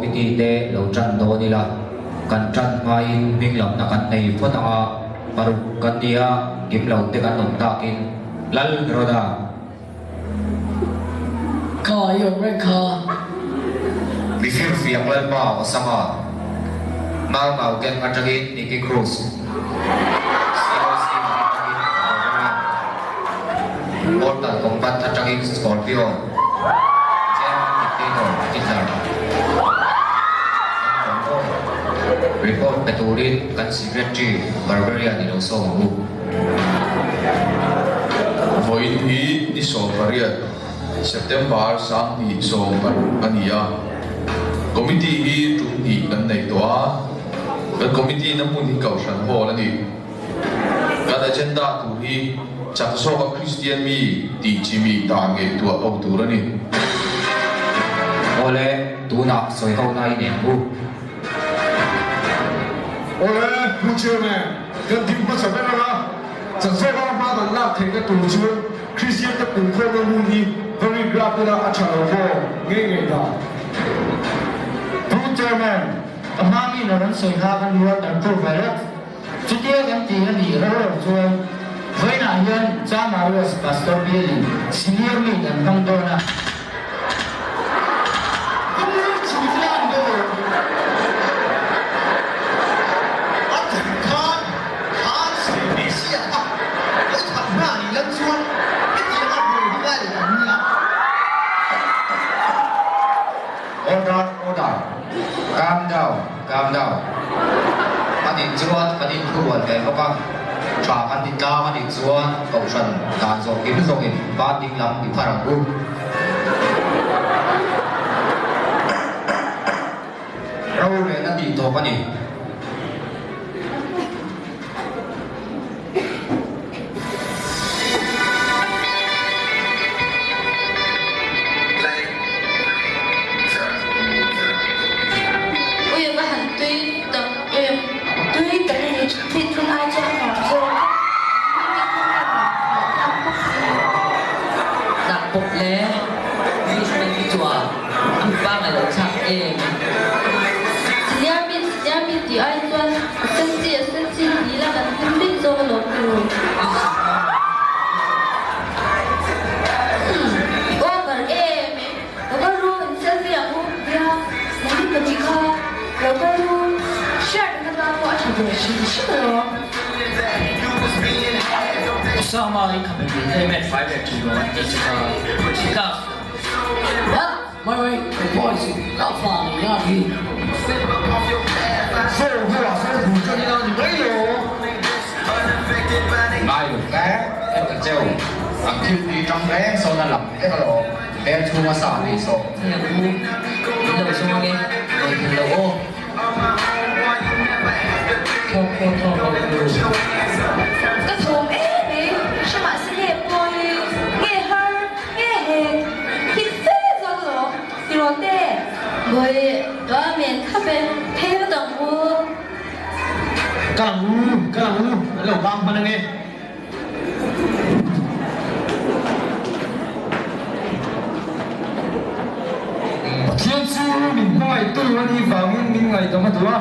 committee te lo tran do ni la kan tran mai ming lam na kan nei phot a paru kan dia kim lo te kan nom ta kin lal roda kha yo re kha vi fir fiang lal ba osama mau mau ken atagin Nicky Cruz Portal Combat atagin Scorpio Jam Dictator Titar Report Peturin kan Secretary Barbarian in also ngu Voin hi ni so pariat September sang hi so ania committee hi tung hi kan nei toa kan committee na mun hi kau san ho la ni kan agenda tu hi chak so ka Christian mi ti chi mi ta nge tu au tu la ni ole tu na soi hau nai ne ngu ole mu chairman kan tim pa sa na la chak so ka ma da la the ka tu chu Christian ka tu ko na mu ni very grab la a cha ho nge da chairman amami na ran soi ha kan luar dan tu virus chutia kan ti na ni ro chuan với na hian cha Marius Pastor Billy senior mi dan kang do na Calm down. Anh chuan anh thu hoàn về các con. Trả anh cao anh chuan cầu sân đàn dòng kiếm dòng hình ba đinh lắm bị phá ràng u. Đâu để nó đi tổ anh bột lé vì mình bị chùa ăn ba ngày lâu chặt em nhà mình thì ai tuân sân chi đi là mình không biết做个老虎我个em我个路你身边我呀我你个几个我个路share那个我差不多是的Osama incoming payment 5 to 1 Well, my way, the boys, not far, yeah, he. so hua so hu cho ni na ni mai lo mai được vé em cần treo ăn thịt đi trong vé sau đó làm cái đó em thu mà xả đi số Nhà khu, bây giờ xong nghe, rồi thì đầu ô. Thôi. cái thùng ấy đi sao mà xin nghe bôi nghe hơi nghe hề thì phê rồi thì rồi thế rồi đó mình thắp bên theo đồng hồ kalang lo bang pa na nge thiên su mình ngày tu ni vang mình ngày tama tua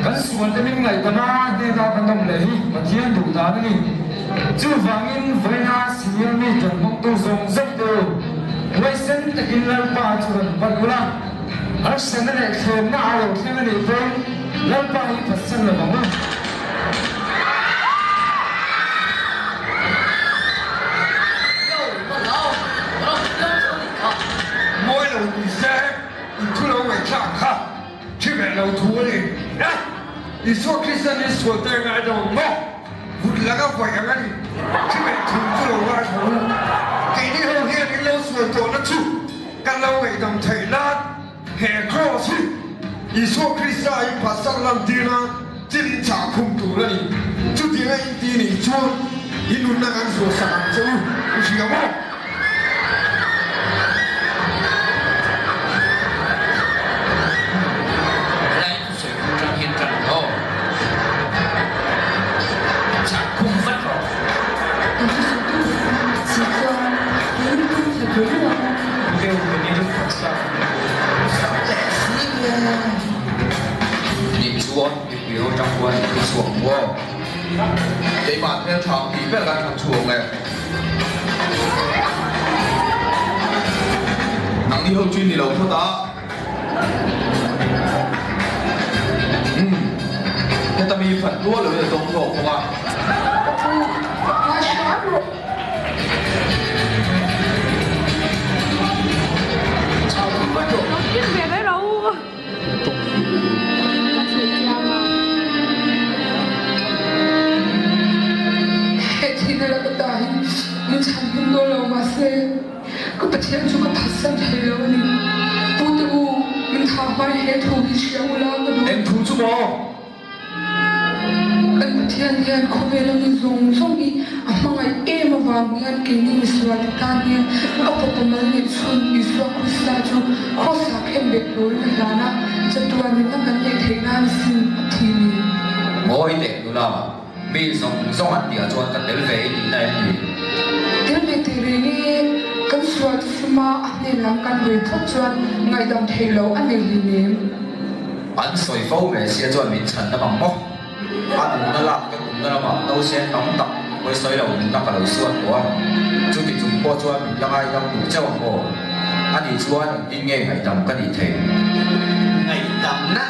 kan suan te mình ngày tama de da kan dom le hi ma thiên du ta ni chu vangin voina senior mi kan mong tu zong zong tu wai sen te kin lal pa chu kan padula ar sen ne khem na alo khem ni tu lal pa hi pasan la bang mỗi lần đi xe cứ lâu ngày chẳng ha chứ mẹ lâu thua đi đấy đi số khi xe đi số tay ngay đầu mò vụt là cái quậy cái này chứ mẹ thua cứ lâu ngày thua cái đi hôm kia cái lâu số tổ nó chu cái lâu ngày đồng thầy lát hè cross đi số khi xe đi phát sang làm tiền à chính trả không đủ này chút tiền ấy tiền này chua đi luôn đang ăn số sáng chứ không chỉ có Hãy subscribe cho kênh Ghiền Mì Gõ để không bỏ lỡ những video hấp dẫn chuộng quá cái bản theo chọn thì biết là thằng chuộng này nắng đi hôm chuyên đi lâu thôi đó thế ta mi phần đua rồi bây giờ giống rộp không ạ Biết về đấy đâu. Thì này là cái tài mình chẳng hiểu đâu là mà xe cái bát thiên chúng ta phát sinh hay là gì bút u mình thà mai hết thu đi xem là cái đó em thu chú bò anh bát thiên hiện không về là mình dùng đi mà ngày em mà vàng nghe cái này sửa được ta nghe ở bộ phận này xuân đi sửa cũng sao chú khó xác em biết rồi là naจะตัวนี้ต้องกันยังเทงานสิทีนี้ mỗi đêm đó là bị sống ăn địa cho tất cả về đi đây đi Đến về thì này căn suất mà anh nên làm căn về thất chuẩn ngày đồng thầy lâu anh nên đi nếm ăn sôi phô về xe cho mình chân nó bằng mốc ăn nó làm cái cũng nó bằng đâu xe nóng tập với sôi đầu mình đang vào suốt của chú thì chúng qua cho mình đang ai đang đủ cho bằng bộ anh đi cho anh đi nghe ngày đồng cái đi thế ngày đầm na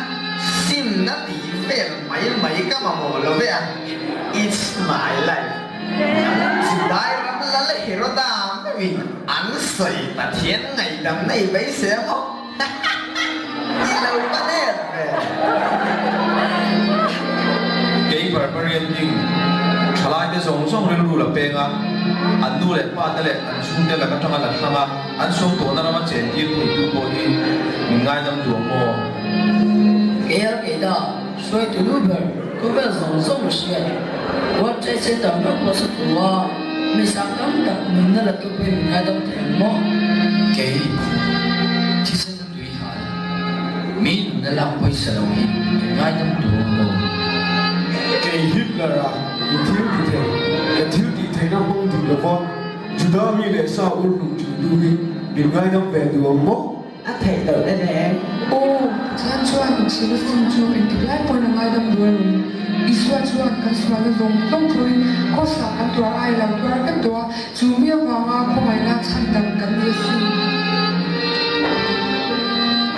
sim na tỷ phèn mấy cái mà mồ lo vậy it's my life chỉ đại lắm là lấy hiểu ta vì ăn sợi mà thiên ngày đầm này bấy sẽ không đi lâu quá đấy cái barbarian thing chalai cái giống giống riêng là beng à anh nuôi lại ba thế anh xuống thế là cái thằng là thằng à anh xuống tổ nó mà chén tiền thì tu bồi đi mình ngay trong ruộng mồ给的，所以对路边根本是总是我这些当然不是多，没啥感的，你那了都被人家都听么？ cái chỉ sẽ không tùy hại mình đã làm quay sở đồng ngay trong tù rồi cái Hitler à cái thiếu thì thấy nó không đủ là con chúng ta mi lại sao ôn đủ chúng tôi đi ngay trong về từ ông bố anh thầy tự đây nè ô chẳng cho anh chỉ là xin chú anh thì lại còn là ngày đồng đuôi Isua cho anh cái số là dùng không thôi có sao anh tua ai làm tua cái tua chú miêu vào mà không phải là chăn đầm cái gì xin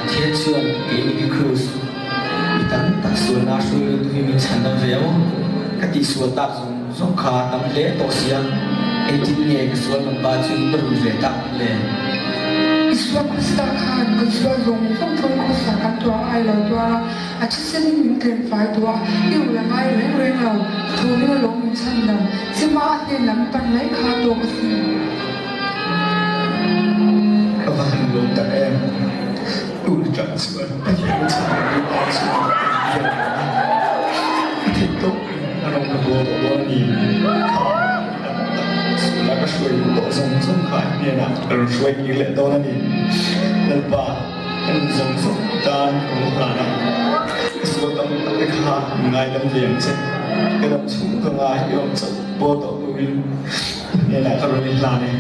thiên xuân cái mình cứ bị tấn tắc xuân na xuân tụi mình chăn đầm dẻo cái tí xuân tắc dùng dùng khá tầm lẽ tổ xiên ấy chính nghe cái xuân làm ba chuyện bự dễ tắc lên Isua kusta khan cái số dùng không thôi có sao anh tua ai làm tua à chỉ xin mình thêm phải tua yêu là ai lấy lấy nào thôi nó lồng mình chăn đầm chỉ mà anh nên làm bằng lấy khá tua cái gì các bạn luôn tại em đủ chọn sửa cái gì cũng chẳng được thì tốt nó không có bố của bố nhìn là cái suy của sống sống khải như nào rồi suy nghĩ lệ đó là gì lần ba em sống sống tan cũng là nào số tâm cái khá ngày đâm liền chứ cái đâm xuống không ai cái đâm sâu bố tổ của mình nên là các bạn làm này